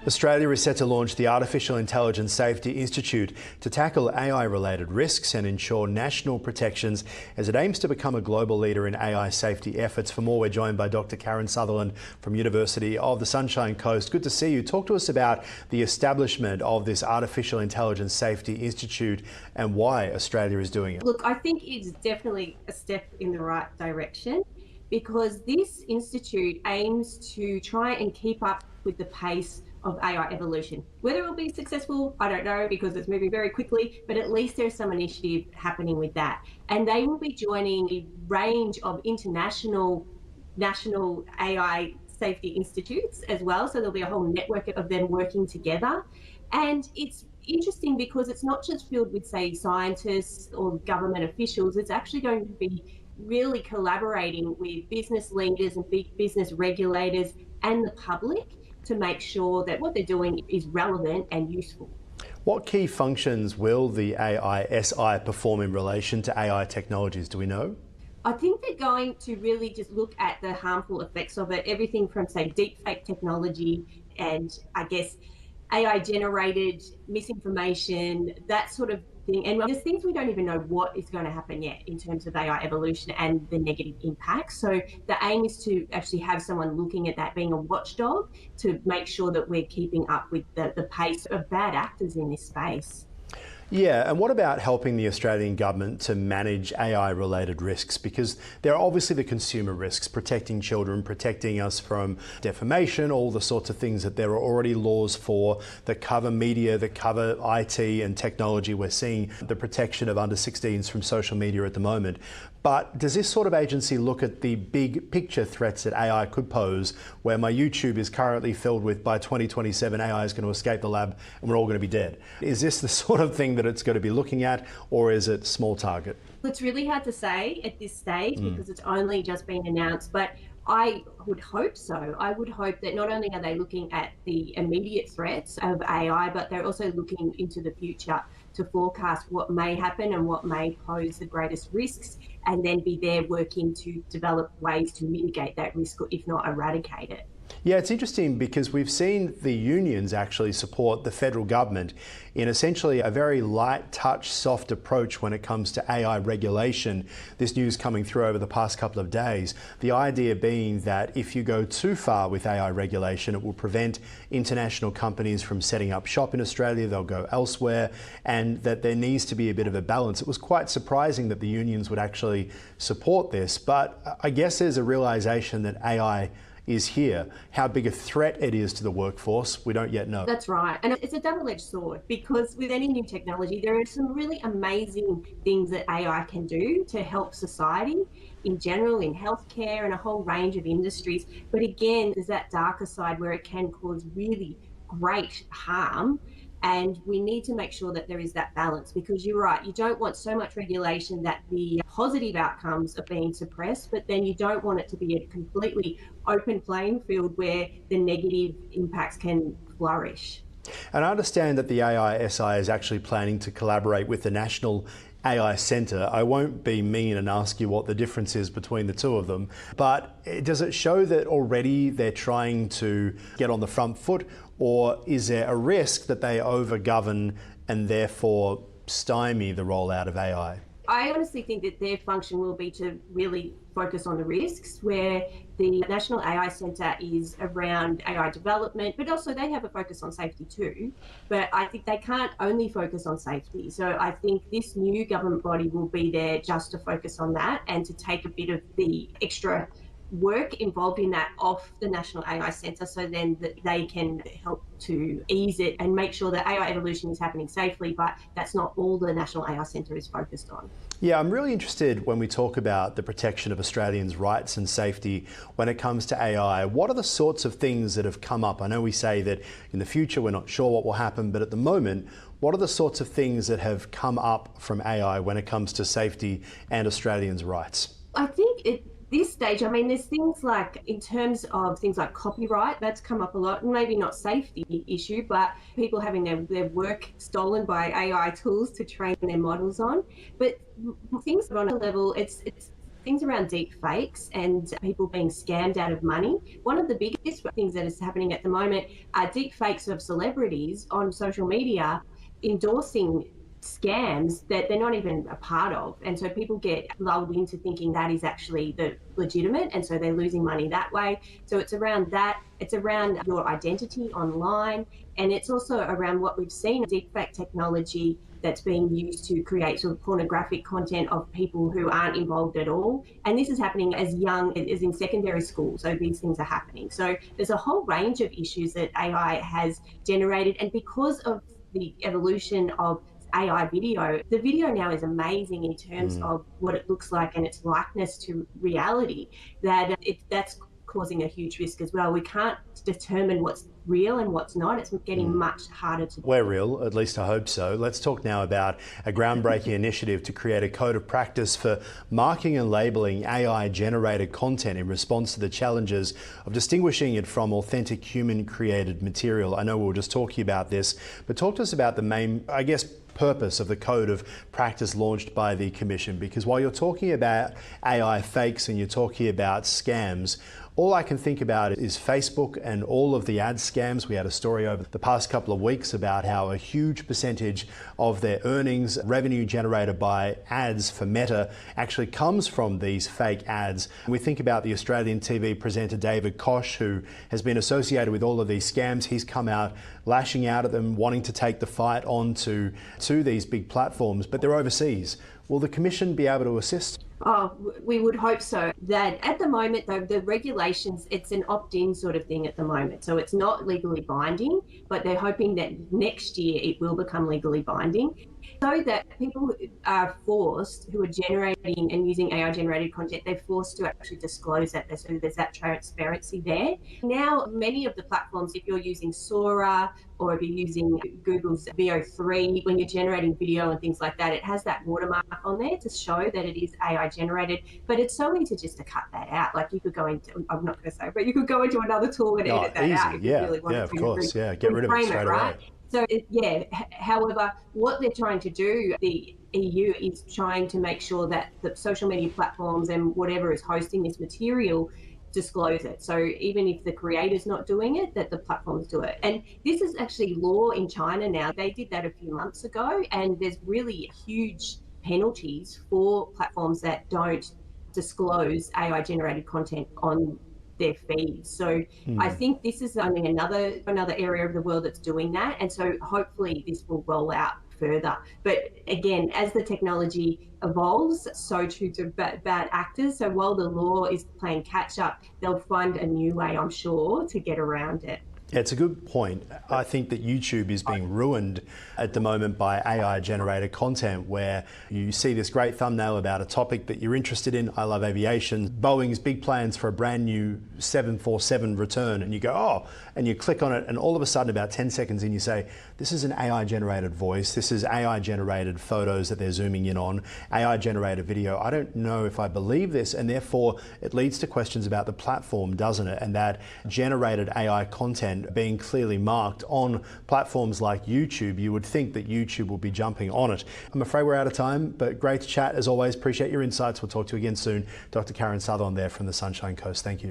Australia is set to launch the Artificial Intelligence Safety Institute to tackle AI-related risks and ensure national protections as it aims to become a global leader in AI safety efforts. For more, we're joined by Dr. Karen Sutherland from University of the Sunshine Coast. Good to see you. Talk to us about the establishment of this Artificial Intelligence Safety Institute and why Australia is doing it. Look, I think it's definitely a step in the right direction because this institute aims to try and keep up with the pace of AI evolution. Whether it will be successful, I don't know, because it's moving very quickly, but at least there's some initiative happening with that. And they will be joining a range of international, national AI safety institutes as well. So there'll be a whole network of them working together. And it's interesting because it's not just filled with, say, scientists or government officials. It's actually going to be really collaborating with business leaders and big business regulators and the public to make sure that what they're doing is relevant and useful. What key functions will the AISI perform in relation to AI technologies? Do we know? I think they're going to really just look at the harmful effects of it, everything from, say, deepfake technology and, I guess, AI-generated misinformation, that sort of thing. And there's things we don't even know what is going to happen yet in terms of AI evolution and the negative impacts. So the aim is to actually have someone looking at that, being a watchdog, to make sure that we're keeping up with the pace of bad actors in this space. Yeah, and what about helping the Australian government to manage AI-related risks? Because there are obviously the consumer risks, protecting children, protecting us from defamation, all the sorts of things that there are already laws for that cover media, that cover IT and technology. We're seeing the protection of under 16s from social media at the moment. But does this sort of agency look at the big picture threats that AI could pose, where my YouTube is currently filled with, by 2027, AI is going to escape the lab and we're all going to be dead? Is this the sort of thing that it's going to be looking at, or is it small target? It's really hard to say at this stage because it's only just been announced, but I would hope so. I would hope that not only are they looking at the immediate threats of AI, but they're also looking into the future to forecast what may happen and what may pose the greatest risks, and then be there working to develop ways to mitigate that risk, or if not eradicate it. Yeah, it's interesting because we've seen the unions actually support the federal government in essentially a very light touch, soft approach when it comes to AI regulation. This news coming through over the past couple of days. The idea being that if you go too far with AI regulation, it will prevent international companies from setting up shop in Australia. They'll go elsewhere, and that there needs to be a bit of a balance. It was quite surprising that the unions would actually support this, but I guess there's a realization that AI is here. How big a threat it is to the workforce, we don't yet know. That's right. And it's a double-edged sword, because with any new technology, there are some really amazing things that AI can do to help society in general, in healthcare and a whole range of industries. But again, there's that darker side where it can cause really great harm. And we need to make sure that there is that balance, because you're right, you don't want so much regulation that the positive outcomes are being suppressed, but then you don't want it to be a completely open playing field where the negative impacts can flourish. And I understand that the AISI is actually planning to collaborate with the National AI Centre. I won't be mean and ask you what the difference is between the two of them, but does it show that already they're trying to get on the front foot, or is there a risk that they overgovern and therefore stymie the rollout of AI? I honestly think that their function will be to really focus on the risks, where the National AI Centre is around AI development, but also they have a focus on safety too. But I think they can't only focus on safety. So I think this new government body will be there just to focus on that and to take a bit of the extra work involved in that off the National AI Centre, so then that they can help to ease it and make sure that AI evolution is happening safely, but that's not all the National AI Centre is focused on. Yeah, I'm really interested when we talk about the protection of Australians' rights and safety when it comes to AI. What are the sorts of things that have come up? I know we say that in the future we're not sure what will happen, but at the moment, what are the sorts of things that have come up from AI when it comes to safety and Australians' rights? I think this stage, I mean, there's things like, in terms of things like copyright, that's come up a lot. Maybe not safety issue, but people having their work stolen by AI tools to train their models on. But things on a level, it's things around deepfakes and people being scammed out of money. One of the biggest things that is happening at the moment are deepfakes of celebrities on social media endorsing scams that they're not even a part of. And so people get lulled into thinking that is actually the legitimate. And so they're losing money that way. So it's around that. It's around your identity online. And it's also around what we've seen, deepfake technology that's being used to create sort of pornographic content of people who aren't involved at all. And this is happening as young as in secondary school. So these things are happening. So there's a whole range of issues that AI has generated. And because of the evolution of AI video, the video now is amazing in terms of what it looks like and its likeness to reality, that's causing a huge risk as well. We can't determine what's real and what's not. It's getting much harder to do. We're real, at least I hope so. Let's talk now about a groundbreaking initiative to create a code of practice for marking and labelling AI-generated content in response to the challenges of distinguishing it from authentic human-created material. I know we were just talking about this, but talk to us about the main, purpose of the code of practice launched by the Commission, because while you're talking about AI fakes and you're talking about scams, all I can think about is Facebook and all of the ad scams. We had a story over the past couple of weeks about how a huge percentage of their earnings, revenue generated by ads for Meta, actually comes from these fake ads. We think about the Australian TV presenter David Koch, who has been associated with all of these scams. He's come out lashing out at them, wanting to take the fight on to these big platforms, but they're overseas. Will the Commission be able to assist? Oh, we would hope so. That at the moment, though, the regulations, it's an opt-in sort of thing at the moment. So it's not legally binding, but they're hoping that next year it will become legally binding, so that people who are forced, who are generating and using AI-generated content, they're forced to actually disclose that. So there's that transparency there. Now, many of the platforms, if you're using Sora or if you're using Google's VO3, when you're generating video and things like that, it has that watermark on there to show that it is AI generated, but it's so easy just to cut that out. Like you could go into, I'm not going to say, but you could go into another tool and edit that out. If you really want of course. Get rid of it straight away. So, however, what they're trying to do, the EU is trying to make sure that the social media platforms and whatever is hosting this material disclose it. So even if the creator's not doing it, that the platforms do it. And this is actually law in China now. They did that a few months ago, and there's really huge penalties for platforms that don't disclose AI-generated content on their feeds. So I think this is only another area of the world that's doing that. And so hopefully this will roll out further. But again, as the technology evolves, so too do bad actors. So while the law is playing catch up, they'll find a new way, I'm sure, to get around it. Yeah, it's a good point. I think that YouTube is being ruined at the moment by AI-generated content, where you see this great thumbnail about a topic that you're interested in. I love aviation. Boeing's big plans for a brand new 747 return, and you go, oh, and you click on it, and all of a sudden, about 10 seconds in, you say, this is an AI-generated voice. This is AI-generated photos that they're zooming in on, AI-generated video. I don't know if I believe this, and therefore it leads to questions about the platform, doesn't it? And that generated AI content being clearly marked on platforms like YouTube, you would think that YouTube will be jumping on it. I'm afraid we're out of time, but great to chat as always. Appreciate your insights. We'll talk to you again soon. Dr. Karen Southon there from the Sunshine Coast. Thank you.